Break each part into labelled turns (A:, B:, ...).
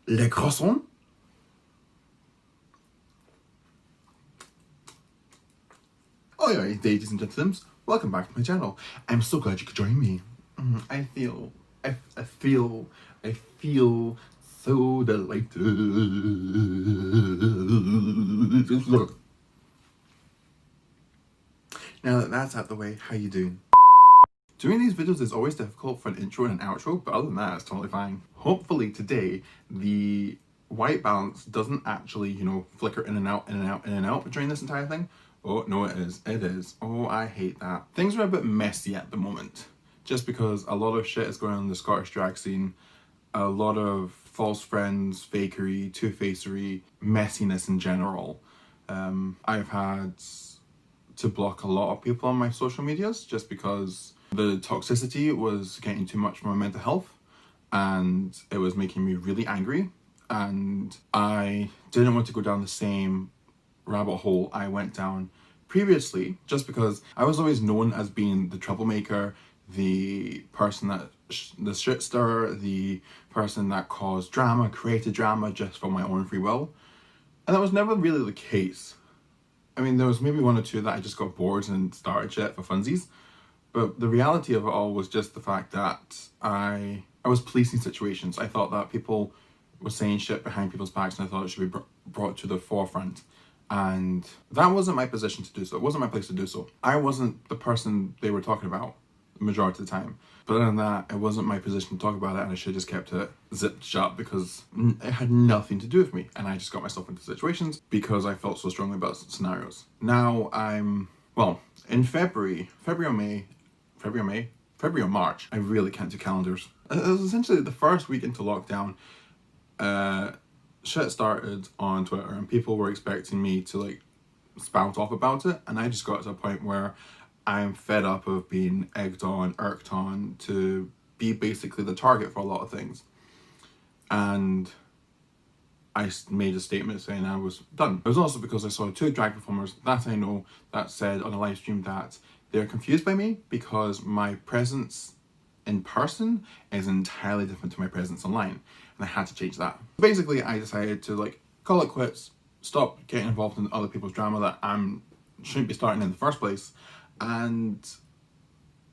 A: Les croissants? OiOi, theydies and gentlethems, welcome back to my channel. I'm so glad you could join me. I feel so delighted. Now that that's out the way, how you doing? Doing these videos is always difficult for an intro and an outro, but other than that, it's totally fine. Hopefully today, the white balance doesn't actually, you know, flicker in and out, in and out, in and out during this entire thing. Oh, no, it is. It is. Oh, I hate that. Things are a bit messy at the moment, just because a lot of shit is going on in the Scottish drag scene. A lot of false friends, fakery, two-facery, messiness in general. I've had to block a lot of people on my social medias just because the toxicity was getting too much for my mental health and it was making me really angry, and I didn't want to go down the same rabbit hole I went down previously, just because I was always known as being the troublemaker, the person that the shit stirrer, the person that caused drama, created drama just for my own free will, and that was never really the case. I mean, there was maybe one or two that I just got bored and started shit for funsies, but the reality of it all was just the fact that I was policing situations. I thought that people were saying shit behind people's backs and I thought it should be brought to the forefront. And that wasn't my position to do so. It wasn't my place to do so. I wasn't the person they were talking about the majority of the time. But other than that, it wasn't my position to talk about it, and I should have just kept it zipped shut because it had nothing to do with me. And I just got myself into situations because I felt so strongly about scenarios. Now well, in February or March, I really can't do calendars. It was essentially the first week into lockdown. Shit started on Twitter and people were expecting me to like spout off about it, and I just got to a point where I'm fed up of being egged on, irked on, to be basically the target for a lot of things. And I made a statement saying I was done. It was also because I saw two drag performers that I know that said on a live stream that they're confused by me because my presence in person is entirely different to my presence online, and I had to change that. Basically, I decided to like call it quits, stop getting involved in other people's drama that I shouldn't be starting in the first place, and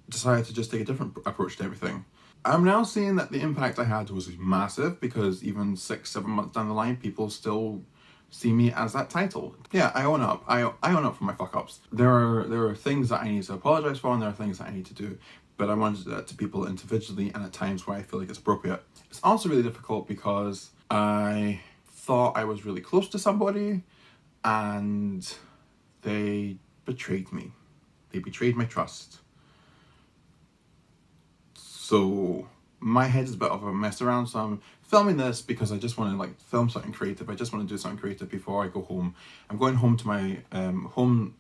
A: decided to just take a different approach to everything. I'm now seeing that the impact I had was massive because even 6-7 months down the line, people still see me as that title. Yeah, I own up. I own up for my fuck ups. There are things that I need to apologize for, and there are things that I need to do. But I want to do that to people individually and at times where I feel like it's appropriate. It's also really difficult because I thought I was really close to somebody and they betrayed me. They betrayed my trust. So my head is a bit of a mess around, so I'm filming this because I just want to like film something creative. I just want to do something creative before I go home. I'm going home to my home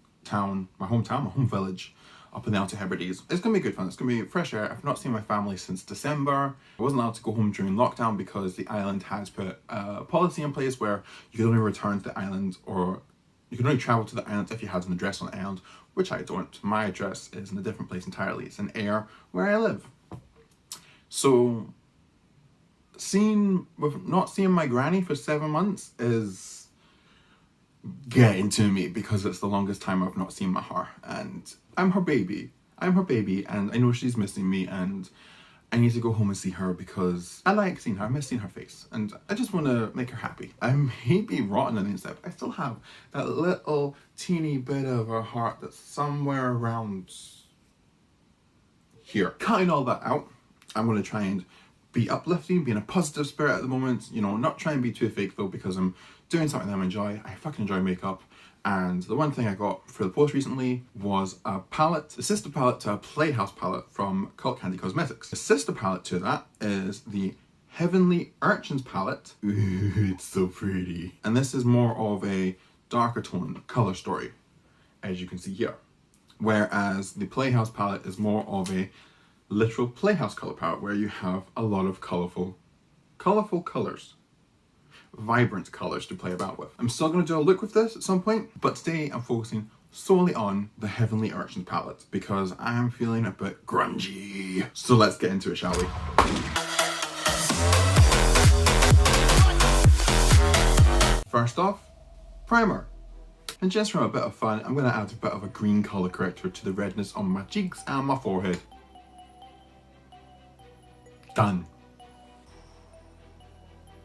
A: village up in the Outer Hebrides. It's going to be good fun. It's going to be fresh air. I've not seen my family since December. I wasn't allowed to go home during lockdown because the island has put a policy in place where you can only return to the island, or you can only travel to the island if you had an address on the island, which I don't. My address is in a different place entirely. It's in Ayr, where I live. So not seeing my granny for 7 months is getting to me because it's the longest time I've not seen her, and I'm her baby, and I know she's missing me, and I need to go home and see her because I like seeing her. I miss seeing her face, and I just want to make her happy. I may be rotten on the inside, but I still have that little teeny bit of her heart that's somewhere around here. Cutting all that out, I'm going to try and be uplifting, be in a positive spirit at the moment, you know, not try and be too fake though, because I'm doing something that I enjoy. I fucking enjoy makeup. And the one thing I got for the post recently was a palette, a sister palette to a Playhouse palette from Cult Candy Cosmetics. The sister palette to that is the Heavenly Urchins palette. Ooh, it's so pretty. And this is more of a darker tone color story, as you can see here. Whereas the Playhouse palette is more of a literal Playhouse color palette where you have a lot of colorful colors. Vibrant colors to play about with. I'm still going to do a look with this at some point, but today I'm focusing solely on the Heavenly Urchins palette because I'm feeling a bit grungy. So let's get into it, shall we? First off, primer. And just for a bit of fun, I'm going to add a bit of a green colour corrector to the redness on my cheeks and my forehead. Done.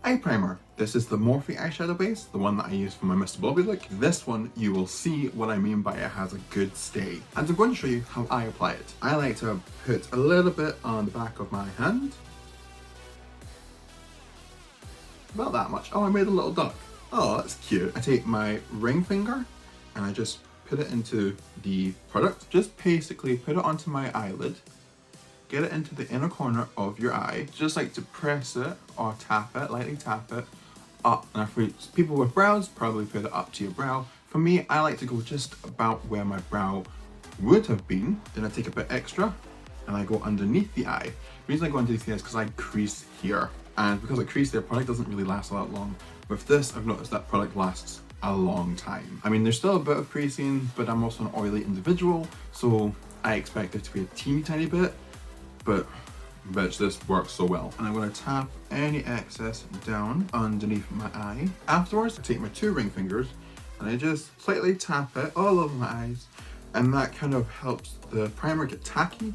A: Eye primer. This is the Morphe eyeshadow base, the one that I use for my Mr. Bobby look. This one, you will see what I mean by it has a good stay. And I'm going to show you how I apply it. I like to put a little bit on the back of my hand. About that much. Oh, I made a little duck. Oh, that's cute. I take my ring finger and I just put it into the product. Just basically put it onto my eyelid. Get it into the inner corner of your eye. Just like to press it or tap it, lightly tap it up. Now for people with brows, probably put it up to your brow. For me, I like to go just about where my brow would have been. Then I take a bit extra and I go underneath the eye. The reason I go underneath the eye is because I crease here. And because I crease there, product doesn't really last a lot long. With this, I've noticed that product lasts a long time. I mean, there's still a bit of creasing, but I'm also an oily individual, so I expect it to be a teeny tiny bit, but bitch, this works so well. And I'm gonna tap any excess down underneath my eye. Afterwards, I take my two ring fingers and I just slightly tap it all over my eyes, and that kind of helps the primer get tacky.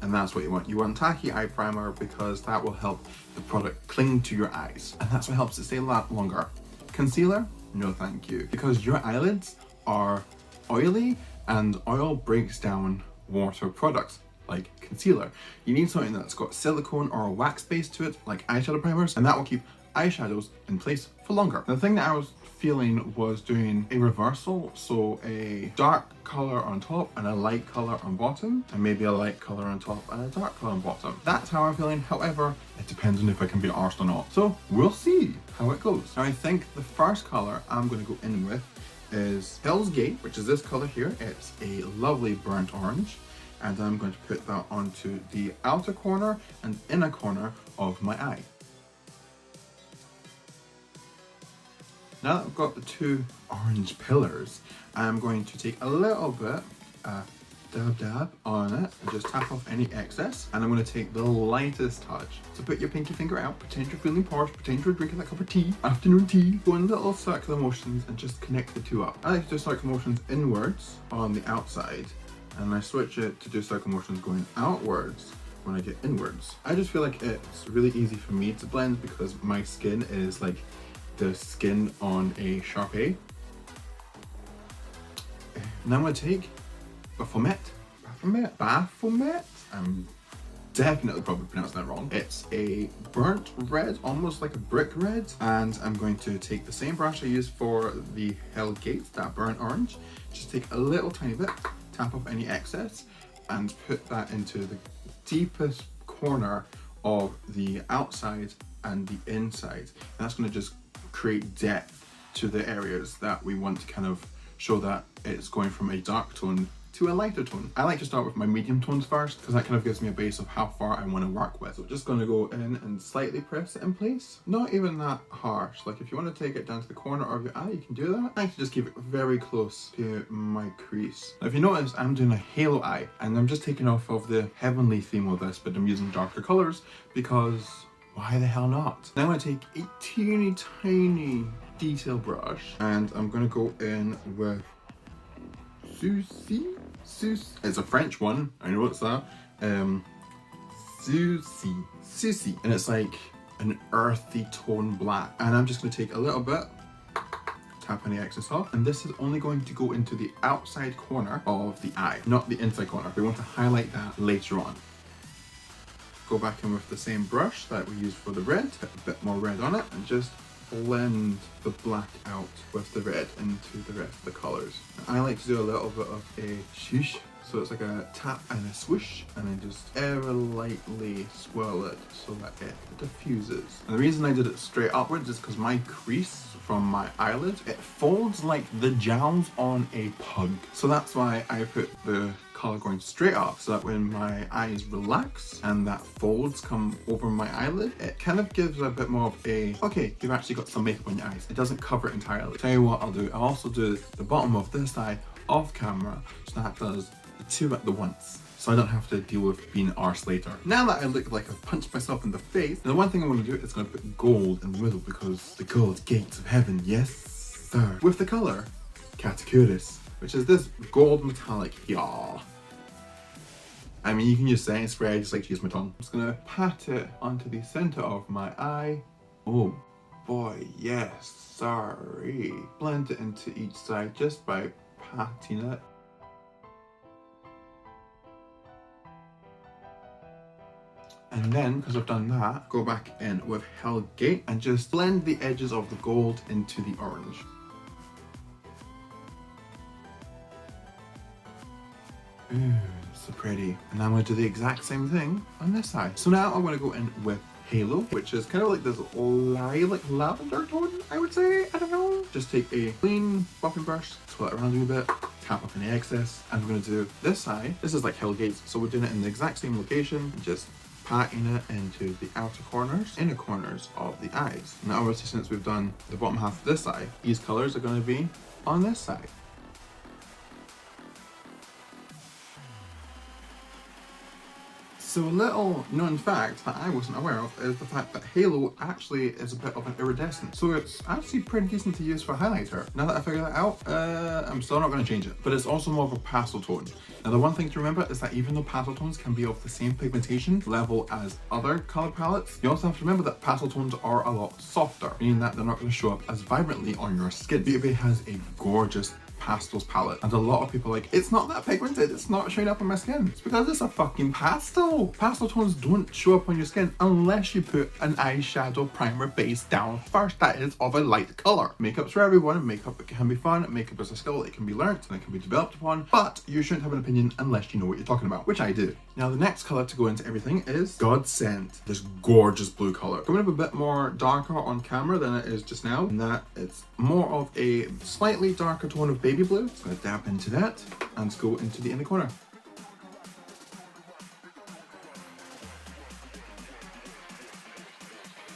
A: And that's what you want. You want tacky eye primer because that will help the product cling to your eyes. And that's what helps it stay a lot longer. Concealer? No thank you. Because your eyelids are oily and oil breaks down water products like concealer. You need something that's got silicone or a wax base to it like eyeshadow primers, and that will keep eyeshadows in place for longer. The thing that I was feeling was doing a reversal, so a dark color on top and a light color on bottom, and maybe a light color on top and a dark color on bottom. That's how I'm feeling. However, it depends on if I can be arsed or not. So we'll see how it goes. Now I think the first color I'm going to go in with is Hell's Gate, which is this color here. It's a lovely burnt orange, and I'm going to put that onto the outer corner and inner corner of my eye. Now that I've got the two orange pillars, I'm going to take a little bit, dab on it, and just tap off any excess. And I'm going to take the lightest touch. So put your pinky finger out, pretend you're feeling parched, pretend you're drinking that cup of tea, afternoon tea. Go in little circular motions and just connect the two up. I like to do circular motions inwards on the outside, and I switch it to do circular motions going outwards when I get inwards. I just feel like it's really easy for me to blend because my skin is like the skin on a Sharpie. Now I'm going to take Baphomet. I'm definitely probably pronouncing that wrong. It's a burnt red, almost like a brick red. And I'm going to take the same brush I used for the Hell Gate, that burnt orange. Just take a little tiny bit, tap off any excess, and put that into the deepest corner of the outside and the inside. And that's going to just create depth to the areas that we want to kind of show that it's going from a dark tone to a lighter tone. I like to start with my medium tones first because that kind of gives me a base of how far I want to work with. So just going to go in and slightly press it in place. Not even that harsh. Like if you want to take it down to the corner of your eye, you can do that. I like to just keep it very close to my crease. Now if you notice, I'm doing a halo eye, and I'm just taking off of the heavenly theme of this, but I'm using darker colors because why the hell not? Now I'm going to take a teeny tiny detail brush and I'm going to go in with Siouxsie. It's a French one, I know it's that. Siouxsie. And it's like an earthy tone black. And I'm just going to take a little bit, tap any excess off, and this is only going to go into the outside corner of the eye, not the inside corner. We want to highlight that later on. Go back in with the same brush that we used for the red, put a bit more red on it, and just blend the black out with the red into the rest of the colours. I like to do a little bit of a swoosh, so it's like a tap and a swoosh, and then just ever lightly swirl it so that it diffuses. And the reason I did it straight upwards is because my crease from my eyelid, it folds like the jowls on a pug. So that's why I put the color going straight up, so that when my eyes relax and that folds come over my eyelid, it kind of gives a bit more of a, okay, you've actually got some makeup on your eyes. It doesn't cover it entirely. Tell you what I'll do, I'll also do the bottom of this eye off camera, so that does the two at the once, so I don't have to deal with being arse later. Now that I look like I've punched myself in the face, the one thing I want to do is going to put gold in the middle because the gold gates of heaven, yes? third with the colour Katakuris, which is this gold metallic here. I mean, you can use setting spray, I just like to use my tongue. I'm just gonna pat it onto the center of my eye. Oh boy, yes, sorry. Blend it into each side just by patting it. And then, because I've done that, go back in with Hellgate and just blend the edges of the gold into the orange. Ooh, so pretty. And I'm going to do the exact same thing on this side. So now I'm going to go in with Halo, which is kind of like this lilac lavender tone, I would say. I don't know. Just take a clean buffing brush, swirl it around a bit, tap off any excess, and we're going to do this side. This is like Hellgate, so we're doing it in the exact same location, just patting it into the outer corners, inner corners of the eyes. Now obviously since we've done the bottom half of this side, these colours are going to be on this side. So a little known fact that I wasn't aware of is the fact that Halo actually is a bit of an iridescent. So it's actually pretty decent to use for highlighter. Now that I figured that out, I'm still not going to change it. But it's also more of a pastel tone. Now the one thing to remember is that even though pastel tones can be of the same pigmentation level as other colour palettes, you also have to remember that pastel tones are a lot softer, meaning that they're not going to show up as vibrantly on your skin. Beauty has a gorgeous pastels palette, and a lot of people are like, it's not that pigmented, it's not showing up on my skin. It's because it's a fucking pastel. Pastel tones don't show up on your skin unless you put an eyeshadow primer base down first that is of a light colour. Makeup's for everyone, makeup can be fun, makeup is a skill, it can be learnt and it can be developed upon, but you shouldn't have an opinion unless you know what you're talking about, which I do. Now the next colour to go into everything is Godsent, this gorgeous blue colour. Coming up a bit more darker on camera than it is just now, in that it's more of a slightly darker tone of baby blue. So I'm going to dab into that and go into the inner corner.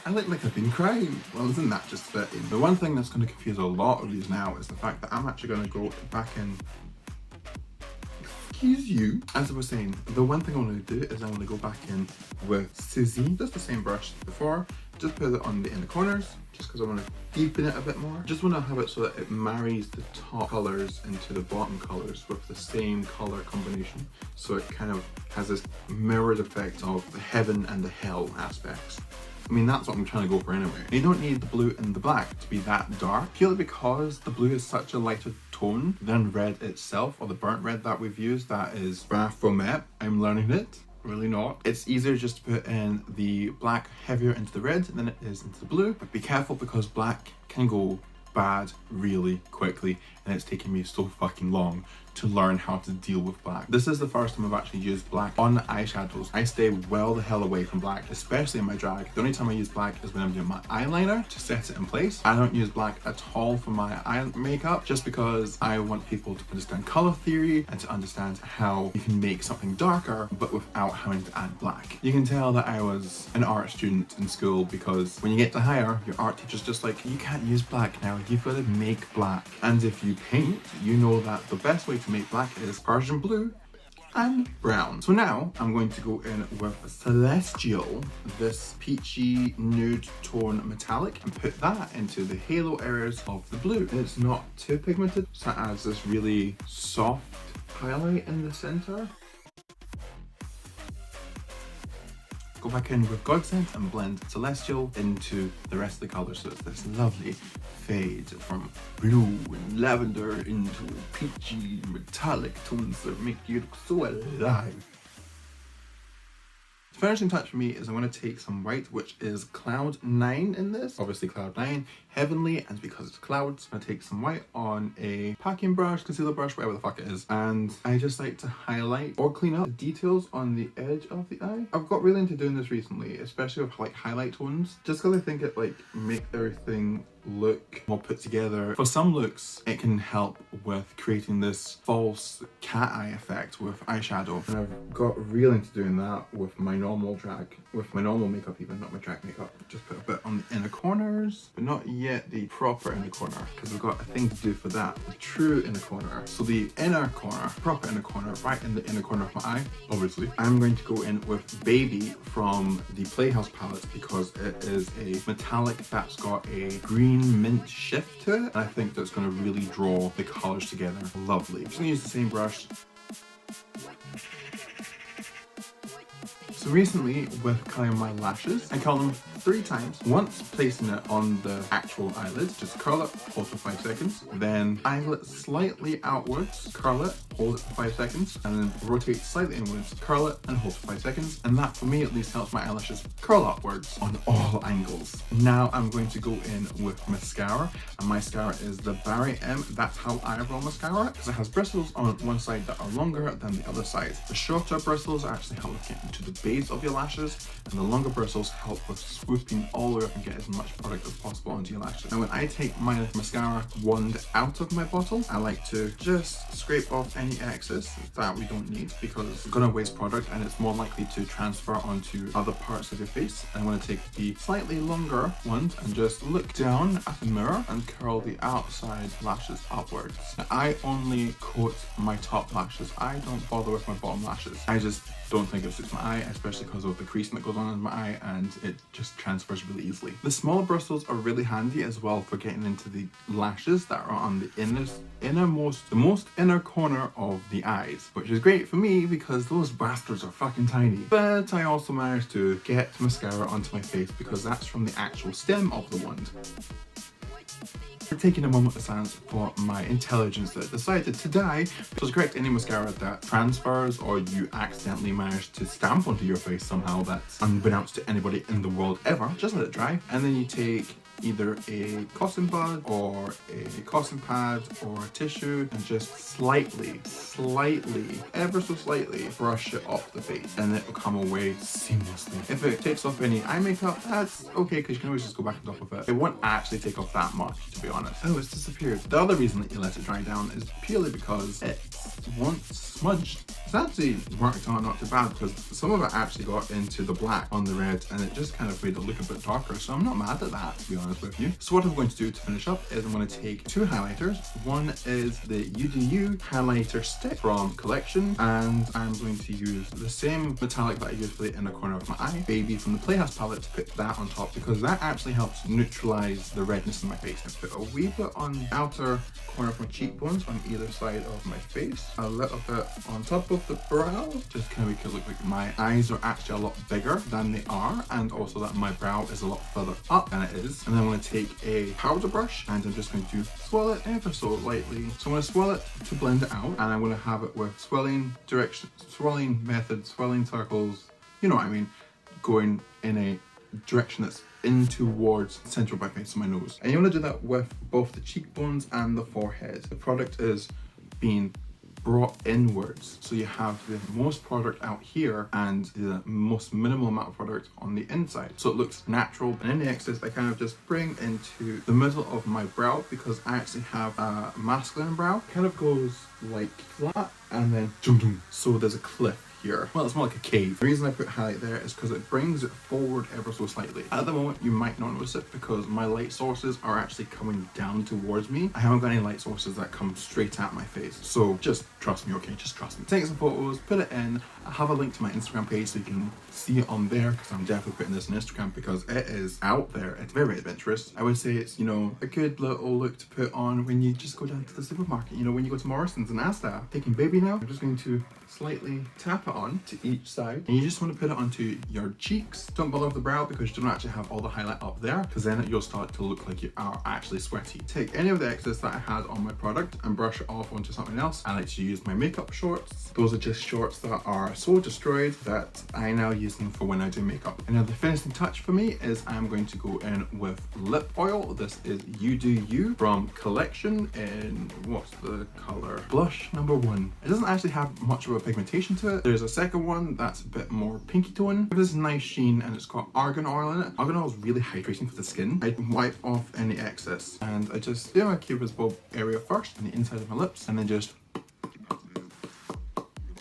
A: I look like I've been crying. Well, isn't that just fitting? The one thing that's going to confuse a lot of these now is the fact that I'm actually going to go back in. Excuse you. As I was saying, the one thing I want to do is I'm going to go back in with Siouxsie, just the same brush as before, just put it on the inner corners, just because I want to deepen it a bit more. Just want to have it so that it marries the top colours into the bottom colours with the same colour combination, so it kind of has this mirrored effect of the heaven and the hell aspects. I mean, that's what I'm trying to go for anyway. You don't need the blue and the black to be that dark, purely because the blue is such a lighter tone than red itself, or the burnt red that we've used, that is Baphomet. I'm learning it, really not. It's easier just to put in the black heavier into the red than it is into the blue, but be careful because black can go bad really quickly, and it's taken me so fucking long to learn how to deal with black. This is the first time I've actually used black on eyeshadows. I stay well the hell away from black, especially in my drag. The only time I use black is when I'm doing my eyeliner to set it in place. I don't use black at all for my eye makeup, just because I want people to understand color theory and to understand how you can make something darker but without having to add black. You can tell that I was an art student in school, because when you get to higher, your art teacher's just like, you can't use black now, you've got to make black. And if you paint, you know that the best way to make black is Persian blue and brown. So now I'm going to go in with Celestial, this peachy nude tone metallic, and put that into the halo areas of the blue. It's not too pigmented, so it adds this really soft highlight in the center. Go back in with Godsent and blend Celestial into the rest of the colour, so it's this lovely fade from blue and lavender into peachy metallic tones that make you look so alive. The finishing touch for me is I'm going to take some white, which is Cloud 9 in this. Obviously Cloud 9, heavenly, and because it's clouds, I'm going to take some white on a packing brush, concealer brush, whatever the fuck it is. And I just like to highlight or clean up the details on the edge of the eye. I've got really into doing this recently, especially with like highlight tones, just because I think it like makes everything look more put together. For some looks, it can help with creating this false cat eye effect with eyeshadow. And I've got really into doing that with my normal drag, with my normal makeup even, not my drag makeup. Just put a bit on the inner corners, but not yet the proper inner corner, because we've got a thing to do for that, the true inner corner. So the inner corner, proper inner corner, right in the inner corner of my eye, obviously. I'm going to go in with Baby from the Playhouse palette, because it is a metallic that's got a green green mint shift to it, and I think that's going to really draw the colours together. Lovely. I'm just going to use the same brush. So recently, with curling my lashes, I curl them 3 times. Once placing it on the actual eyelid, just curl it, hold for 5 seconds. Then eyelid slightly outwards, curl it, hold it for 5 seconds, and then rotate slightly inwards, curl it, and hold for 5 seconds. And that, for me at least, helps my eyelashes curl upwards on all angles. Now I'm going to go in with mascara, and my mascara is the Barry M. That's How I Roll mascara, because it has bristles on one side that are longer than the other side. The shorter bristles actually help get into the base of your lashes, and the longer bristles help with swooping all the way up and get as much product as possible onto your lashes. Now when I take my mascara wand out of my bottle, I like to just scrape off any excess that we don't need, because it's gonna waste product and it's more likely to transfer onto other parts of your face. I'm gonna take the slightly longer wand and just look down at the mirror and curl the outside lashes upwards. Now, I only coat my top lashes. I don't bother with my bottom lashes. I just don't think it suits my eye, especially because of the creasing that goes on in my eye, and it just transfers really easily. The smaller bristles are really handy as well for getting into the lashes that are on the most inner corner of the eyes, which is great for me because those bastards are fucking tiny. But I also managed to get mascara onto my face because that's from the actual stem of the wand. For taking a moment of silence for my intelligence that decided to die. So correct any mascara that transfers or you accidentally manage to stamp onto your face somehow that's unbeknownst to anybody in the world ever. Just let it dry, and then you take either a cotton bud or a cotton pad or a tissue and just slightly, ever so slightly brush it off the face, and it will come away seamlessly. If it takes off any eye makeup, that's okay because you can always just go back on top of it. It won't actually take off that much, to be honest. Oh, it's disappeared. The other reason that you let it dry down is purely because it won't smudge. It's actually worked out not too bad because some of it actually got into the black on the red and it just kind of made it look a bit darker, so I'm not mad at that, to be honest with you. So what I'm going to do to finish up is I'm going to take 2 highlighters. One is the You highlighter stick from Collection, and I'm going to use the same metallic that I used for the inner corner of my eye, Baby from the Playhouse palette, to put that on top because that actually helps neutralize the redness in my face. I put a wee bit on the outer corner of my cheekbones on either side of my face, a little bit on top of the brow, just kind of make it look like my eyes are actually a lot bigger than they are, and also that my brow is a lot further up than it is. And then I'm going to take a powder brush and I'm just going to swirl it ever so lightly. So I'm going to swirl it to blend it out, and I'm going to have it with swirling direction, swirling method, swirling circles, you know what I mean, going in a direction that's in towards the center of my face and my nose. And you want to do that with both the cheekbones and the forehead. The product is being brought inwards, so you have the most product out here and the most minimal amount of product on the inside, so it looks natural. And any excess I kind of just bring into the middle of my brow because I actually have a masculine brow. It kind of goes like flat and then so there's a cliff here. Well, it's more like a cave. The reason I put highlight there is because it brings it forward ever so slightly. At the moment, you might not notice it because my light sources are actually coming down towards me. I haven't got any light sources that come straight at my face. So just trust me, okay? Just trust me. Take some photos, put it in. I have a link to my Instagram page so you can see it on there because I'm definitely putting this on Instagram because it is out there. It's very adventurous. I would say it's, you know, a good little look to put on when you just go down to the supermarket. You know, when you go to Morrison's and Asda. Taking Baby now, I'm just going to slightly tap it on to each side, and you just want to put it onto your cheeks. Don't bother with the brow because you don't actually have all the highlight up there, because then you'll start to look like you are actually sweaty. Take any of the excess that I had on my product and brush it off onto something else. I like to use my makeup shorts. Those are just shorts that are so destroyed that I now use them for when I do makeup. And now the finishing touch for me is I'm going to go in with lip oil. This is You from Collection in, what's the color? Blush number 1. It doesn't actually have much of a pigmentation to it. There's a second one that's a bit more pinky tone. This nice sheen, and it's got argan oil in it. Argan oil is really hydrating for the skin. I wipe off any excess and I just do my cupid's bow area first on the inside of my lips, and then just,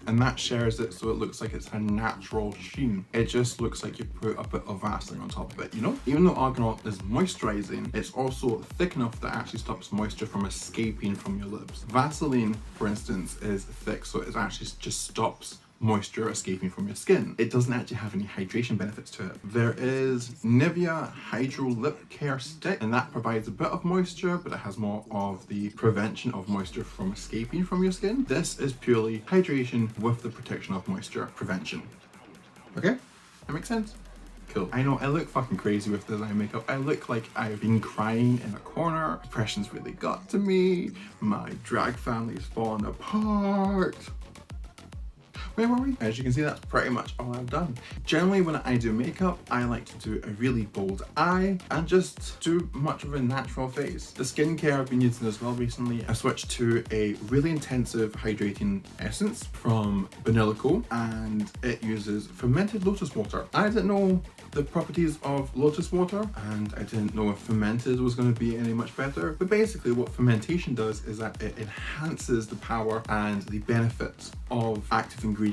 A: and that shares it so it looks like it's a natural sheen. It just looks like you put a bit of Vaseline on top of it, you know? Even though argan oil is moisturizing, it's also thick enough that actually stops moisture from escaping from your lips. Vaseline, for instance, is thick, so it actually just stops moisture escaping from your skin. It doesn't actually have any hydration benefits to it. There is Nivea Hydro Lip Care Stick, and that provides a bit of moisture, but it has more of the prevention of moisture from escaping from your skin. This is purely hydration with the protection of moisture prevention. Okay? That makes sense? Cool. I know I look fucking crazy with this eye makeup. I look like I've been crying in a corner. Depression's really got to me. My drag family's falling apart. Where were we? As you can see, that's pretty much all I've done. Generally, when I do makeup, I like to do a really bold eye and just do much of a natural face. The skincare I've been using as well recently, I switched to a really intensive hydrating essence from Vanilla Co, and it uses fermented lotus water. I didn't know the properties of lotus water, and I didn't know if fermented was going to be any much better, but basically what fermentation does is that it enhances the power and the benefits of active ingredients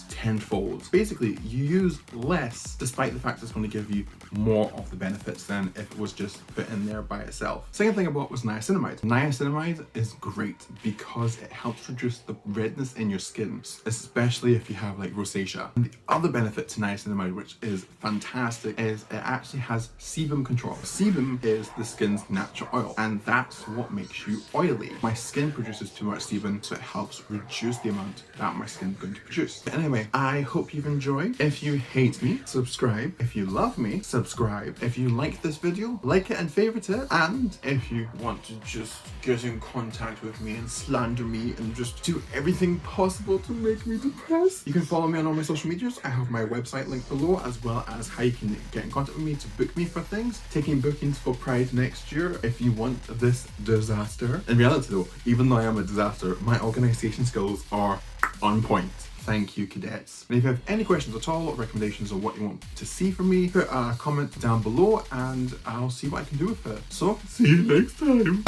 A: tenfold. Basically, you use less despite the fact it's going to give you more of the benefits than if it was just put in there by itself. Second thing I bought was niacinamide. Niacinamide is great because it helps reduce the redness in your skin, especially if you have like rosacea. And the other benefit to niacinamide, which is fantastic, is it actually has sebum control. Sebum is the skin's natural oil, and that's what makes you oily. My skin produces too much sebum, so it helps reduce the amount that my skin's going to produce. But anyway, I hope you've enjoyed. If you hate me, subscribe. If you love me, subscribe. If you like this video, like it and favorite it. And if you want to just get in contact with me and slander me and just do everything possible to make me depressed, you can follow me on all my social medias. I have my website linked below, as well as how you can get in contact with me to book me for things. Taking bookings for Pride next year if you want this disaster. In reality though, even though I am a disaster, my organisation skills are on point. Thank you, cadets. And if you have any questions at all, or recommendations on what you want to see from me, put a comment down below and I'll see what I can do with it. So, see you next time.